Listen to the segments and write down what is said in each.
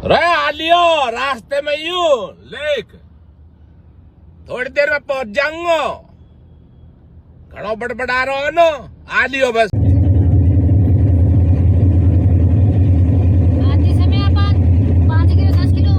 रे आलियो रास्ते में यूं लेक थोड़ी देर में पहुंच जाऊंगा। घड़ो बड़बड़ा रहो ना आलियो बस। आते समय आपण 5 किलो 10 किलो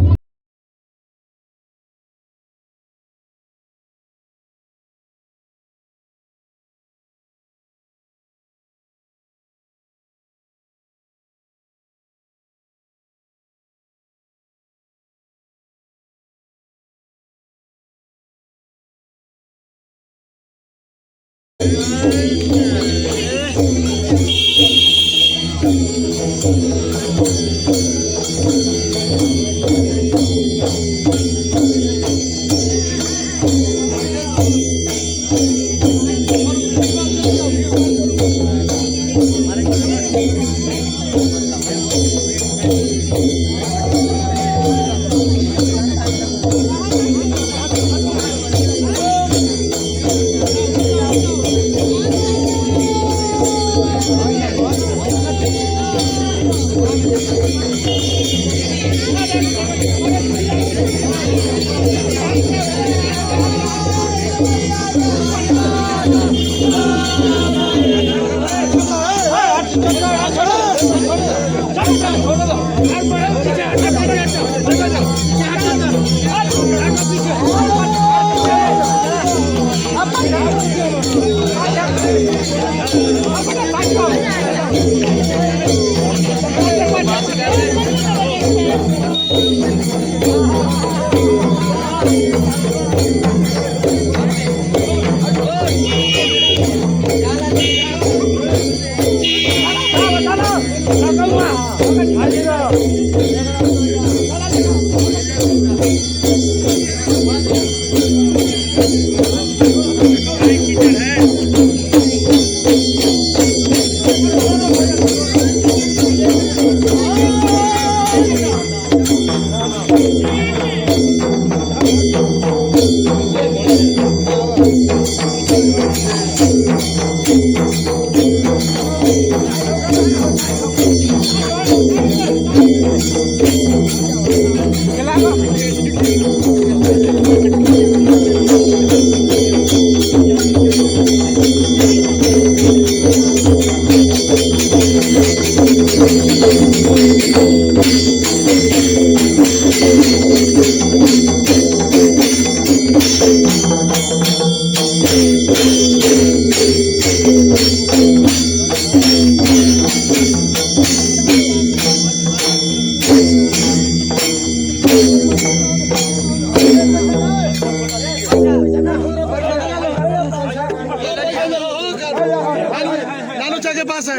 नानूचा के पास है।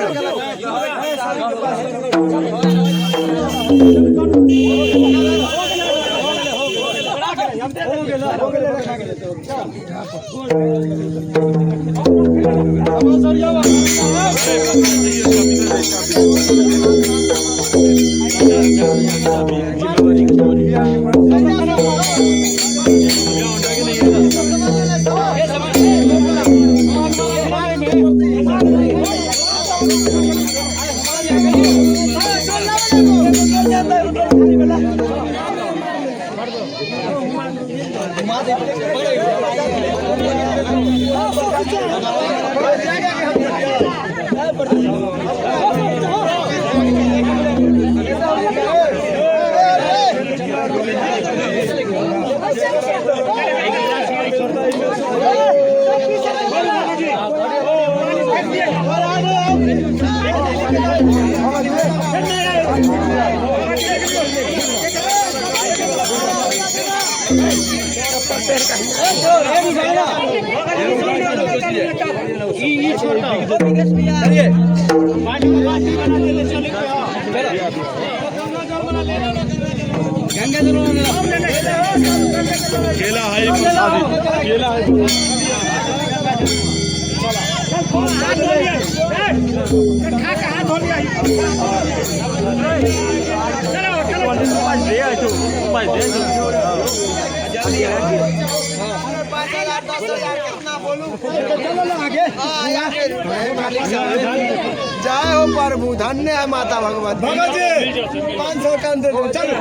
केला है केला है जय हो प्रभु, धन्य है माता भगवती। भगत जी 500 कान दे दो, चलो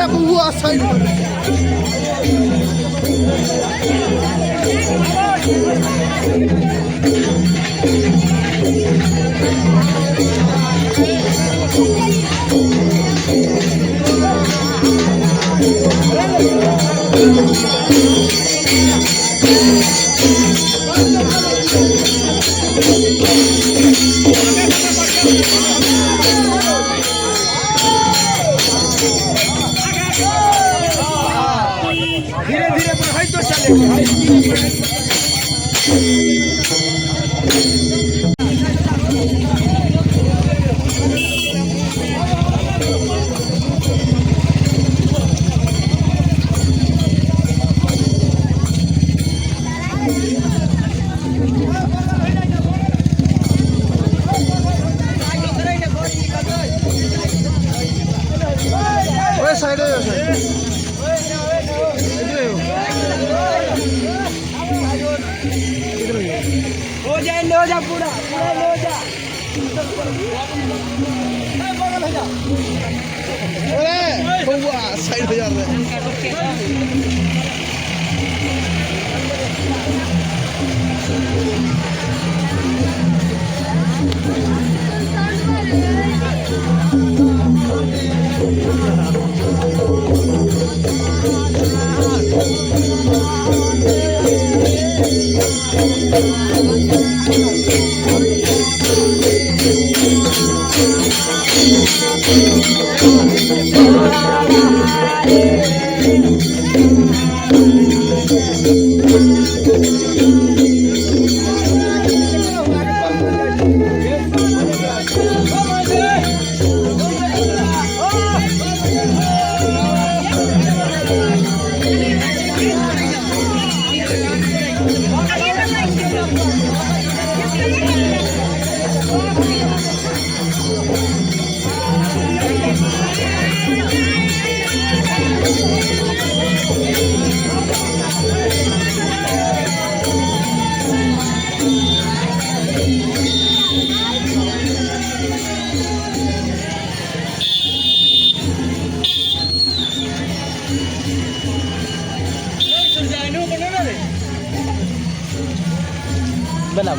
बुआ साइड धीरे धीरे बढ़ाई तो चले। साइड हो जाए, ले जा पूरा पूरा ले जा। अरे बुआ साइड हो जा रहे।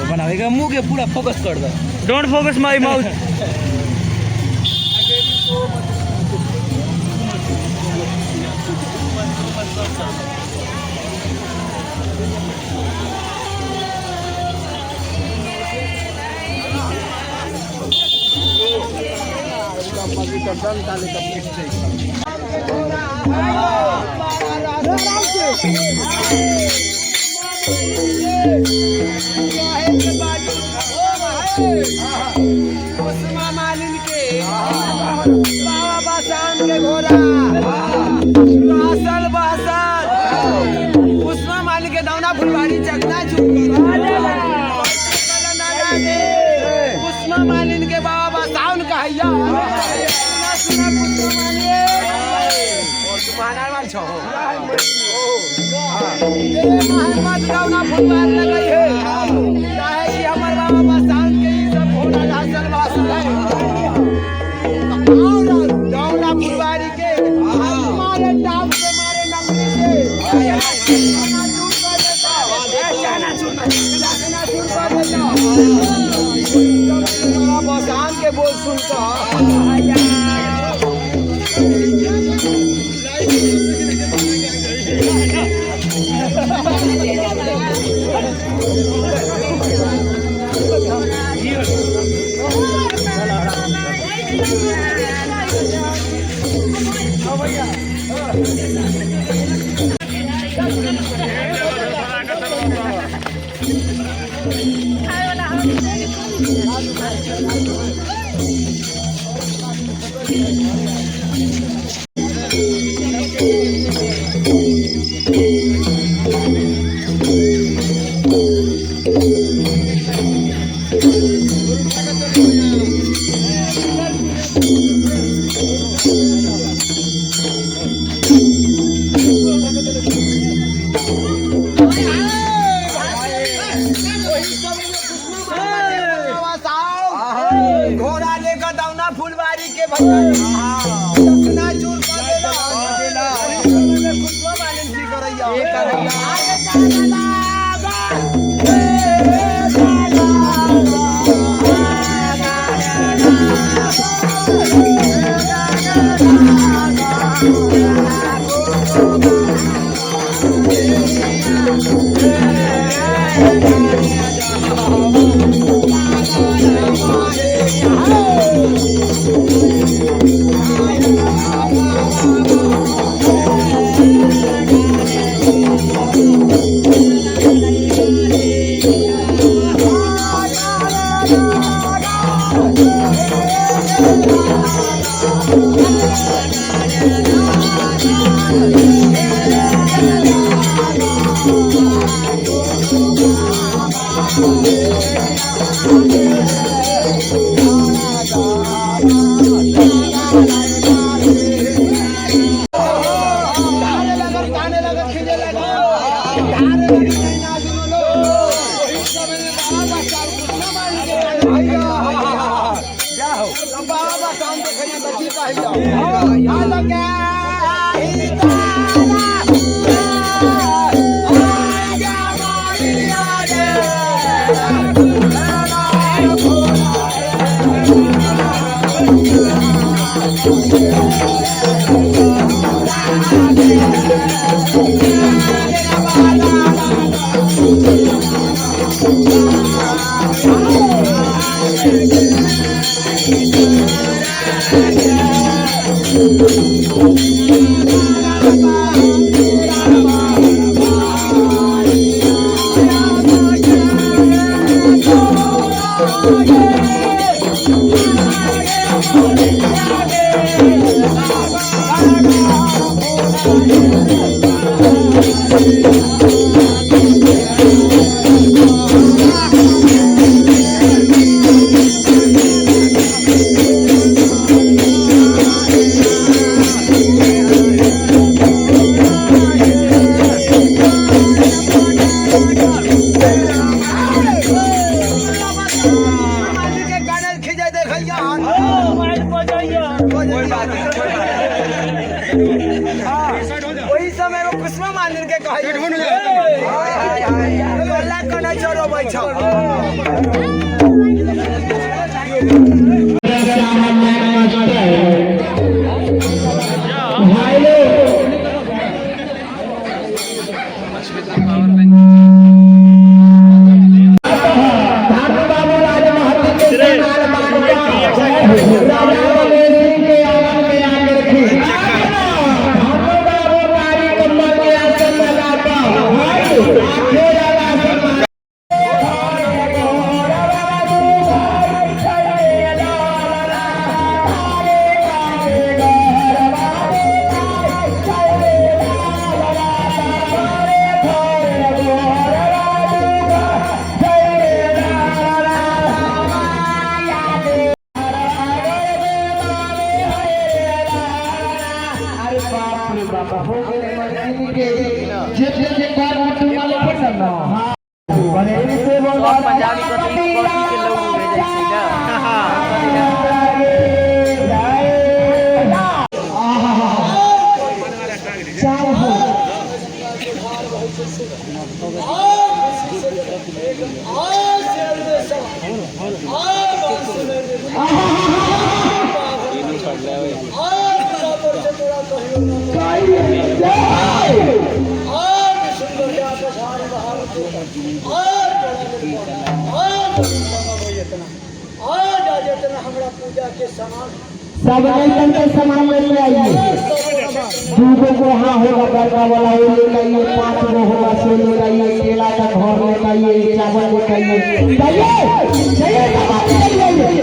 बनावेगा मुंह के पूरा फोकस कर दो। Don't focus my mouth. उस्मा मालिन के बाबा बासान के घोड़ा बासन बासन उस्मा मालिन के दौना फुलवाड़ी चकना उस्मा मालिन के बाबा बासान कहैया मोहम्मद दौना फुलवाड़ी लगे है चाहे कि हमारे बाबा बासान के ही सब घोड़ा हासन वासन है दौना फुलवाड़ी के मारे टाप से मारे नमरी से बासान के बोल सुनता घोड़ा लेकर दौना फुलवारी के भैया चूर कर देला खुशबा मालिन जी करैया वही समय वो पुष्पा मंदिर के कहे अल्लाह का न छोड़ो बैठो पंजाबी के लोग भेजे सब लड़कन के सामान लेके आइए। दूगो को हाँ होगा बड़का वाला वो लेके आइए, 5 गो होगा सो लेके आइए, केला का घर लेके आइए, चावल लेके आइए, चाहिए चाहिए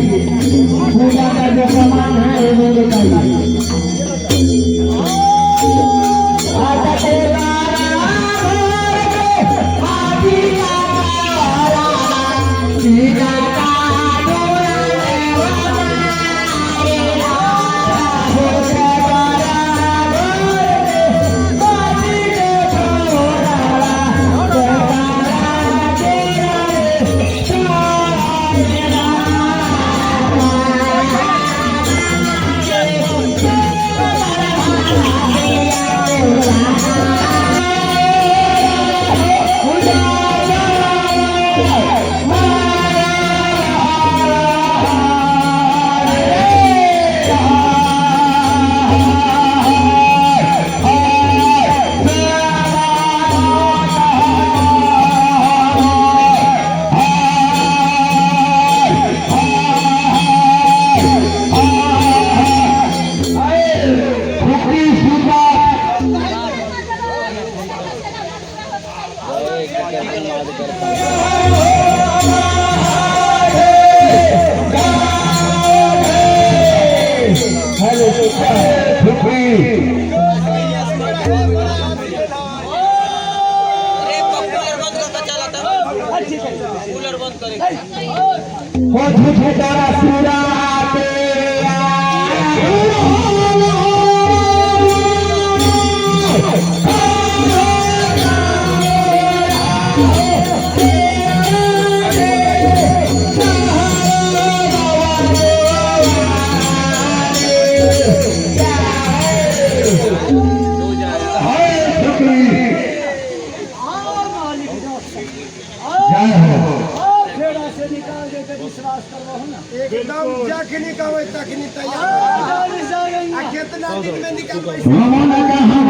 पूजा का जो सामान है वो बताइए। एकदम जाके निकाल तकनी तैयार कितना दिन में निकाल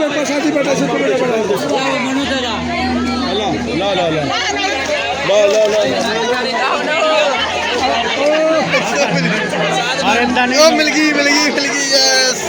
तुम्हें प्रसादी बेटा से तुम्हें बड़ा ला ला ला ला ला ला ला मिल गई यस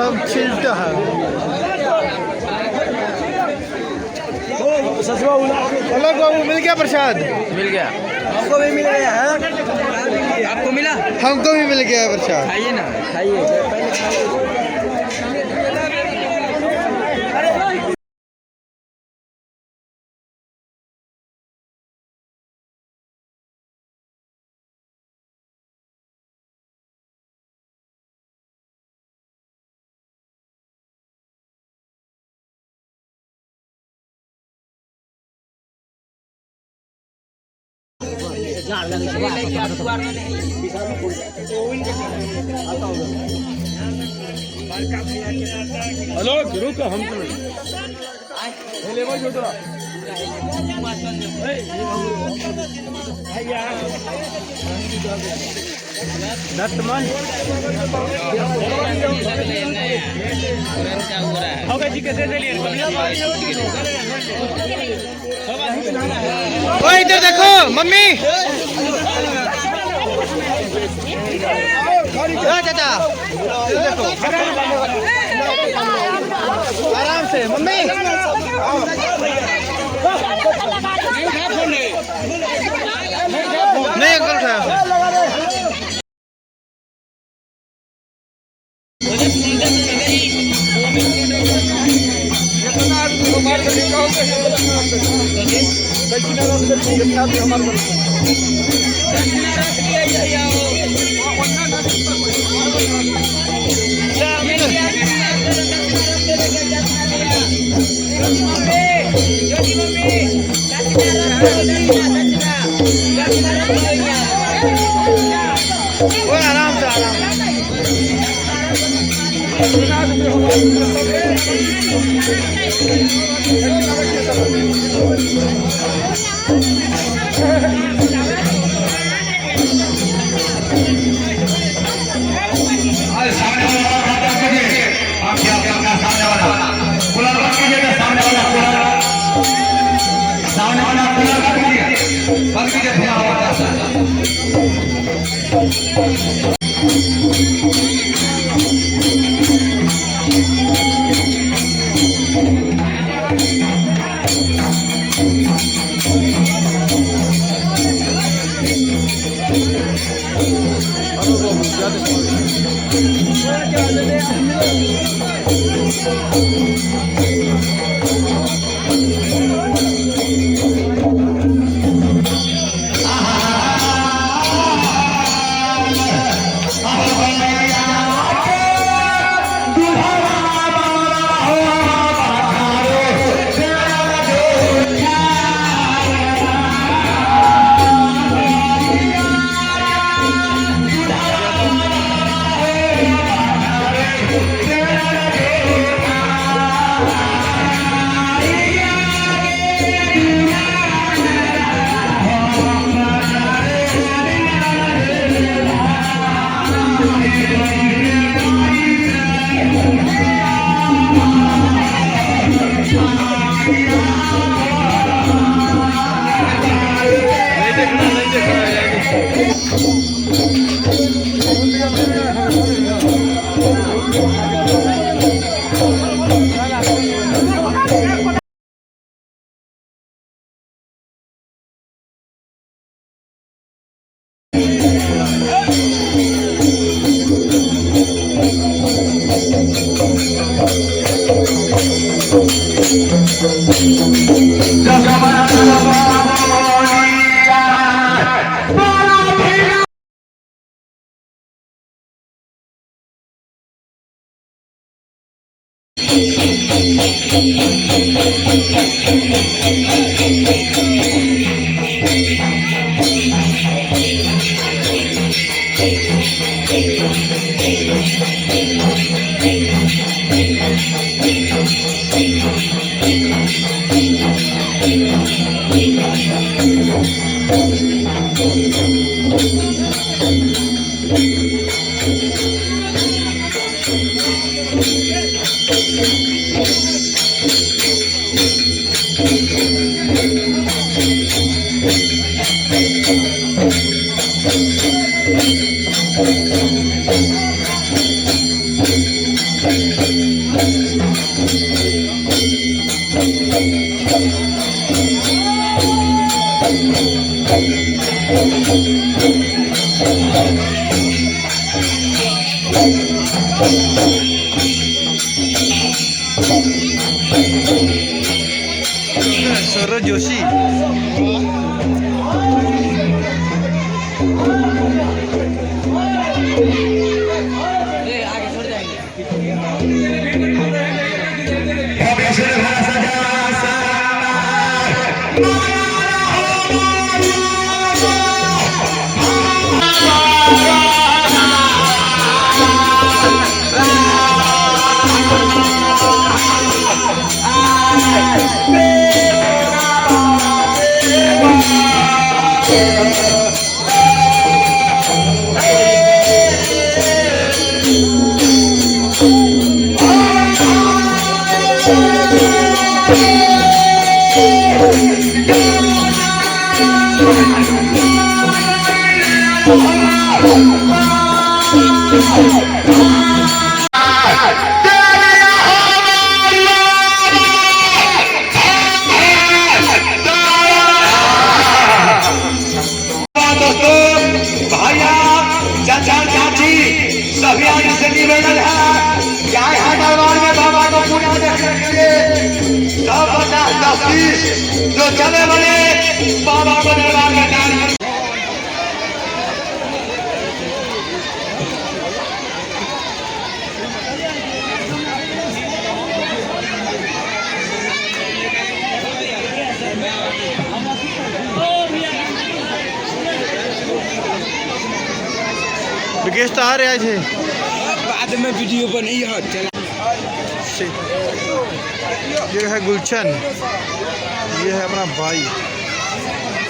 हम छिलता है अलग बाबू मिल गया प्रसाद मिल गया हमको भी मिल गया है आपको मिला हमको भी मिल गया प्रसाद खाइए ना खाइए हेलो रुक हम इधर देखो मम्मी चाचा देखो आराम से मम्मी नहीं अंकल उठाया आराम से Thank you. सौरभ जोशी सभी आदमी से निवेदन है कि आए हैं दरबार में बाबा को पूरा देखने के लिए 150 10 20 जो चले बने बाबा को दरबार में दान करें। विकेश तो आ रहे थे बाद में वीडियो बनी है चला। ये है गुलशन, ये है अपना भाई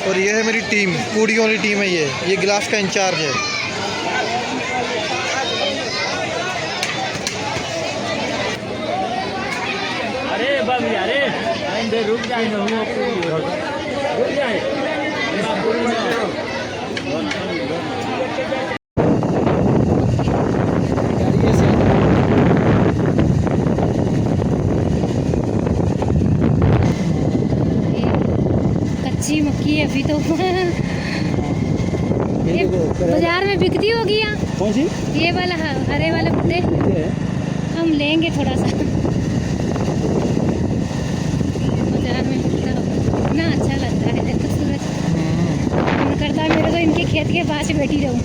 और ये है मेरी टीम, पूरी वाली टीम है। ये गिलास का इंचार्ज है। अरे बाबी अरे रुक जाए रुक जाए। कच्ची मक्की है अभी तो ये बाजार में बिकती होगी यहाँ। कौन सी? ये वाला हरे वाले पत्ते हम लेंगे थोड़ा सा, बाजार में बिकता होगा ना। अच्छा लगता है तो सूरज मन करता है मेरे को इनके खेत के पास बैठी रहूं।